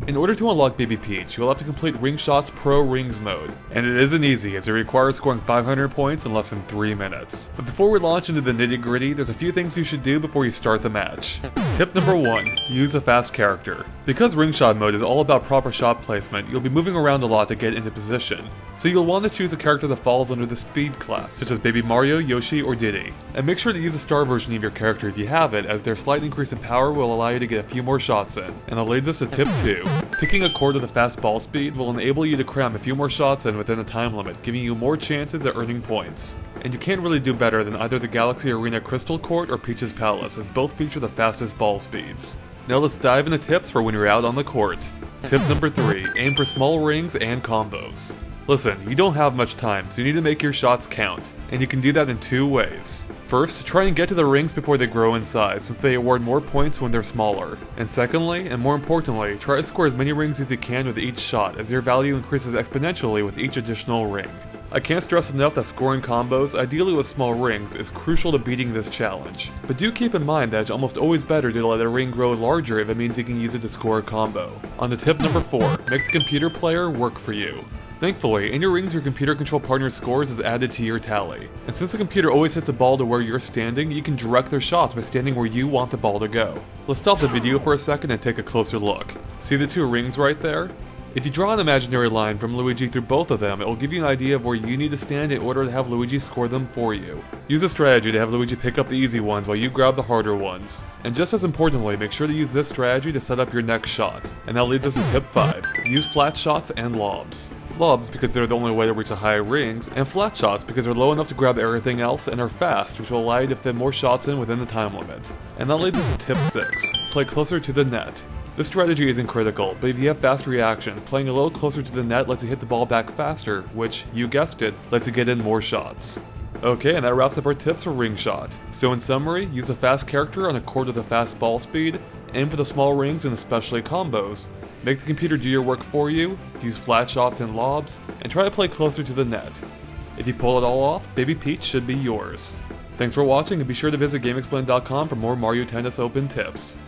In order to unlock Baby Peach, you'll have to complete Ring Shot's Pro Rings mode, and it isn't easy as it requires scoring 500 points in less than 3 minutes. But before we launch into the nitty gritty, there's a few things you should do before you start the match. Tip number 1, use a fast character. Because Ring Shot mode is all about proper shot placement, you'll be moving around a lot to get into position. So you'll want to choose a character that falls under the speed class, such as Baby Mario, Yoshi, or Diddy. And make sure to use a star version of your character if you have it, as their slight increase in power will allow you to get a few more shots in. And that leads us to tip 2. Picking a chord with a fast ball speed will enable you to cram a few more shots in within the time limit, giving you more chances at earning points. And you can't really do better than either the Galaxy Arena Crystal Court or Peach's Palace, as both feature the fastest ball speeds. Now let's dive into tips for when you're out on the court. Tip number 3, aim for small rings and combos. Listen, you don't have much time, so you need to make your shots count, and you can do that in 2 ways. First, try and get to the rings before they grow in size, since they award more points when they're smaller. And secondly, and more importantly, try to score as many rings as you can with each shot, as your value increases exponentially with each additional ring. I can't stress enough that scoring combos, ideally with small rings, is crucial to beating this challenge. But do keep in mind that it's almost always better to let a ring grow larger if it means you can use it to score a combo. On to tip number 4, make the computer player work for you. Thankfully, in your rings your computer control partner's scores is added to your tally. And since the computer always hits a ball to where you're standing, you can direct their shots by standing where you want the ball to go. Let's stop the video for a second and take a closer look. See the 2 rings right there? If you draw an imaginary line from Luigi through both of them, it will give you an idea of where you need to stand in order to have Luigi score them for you. Use a strategy to have Luigi pick up the easy ones while you grab the harder ones. And just as importantly, make sure to use this strategy to set up your next shot. And that leads us to tip 5, use flat shots and lobs. Lobs because they're the only way to reach the high rings, and flat shots because they're low enough to grab everything else and are fast, which will allow you to fit more shots in within the time limit. And that leads us to tip 6, play closer to the net. This strategy isn't critical, but if you have fast reactions, playing a little closer to the net lets you hit the ball back faster, which, you guessed it, lets you get in more shots. Okay, and that wraps up our tips for Ring Shot. So in summary, use a fast character on a court with a fast ball speed, aim for the small rings and especially combos, make the computer do your work for you, use flat shots and lobs, and try to play closer to the net. If you pull it all off, Baby Peach should be yours. Thanks for watching, and be sure to visit GameXplain.com for more Mario Tennis Open tips.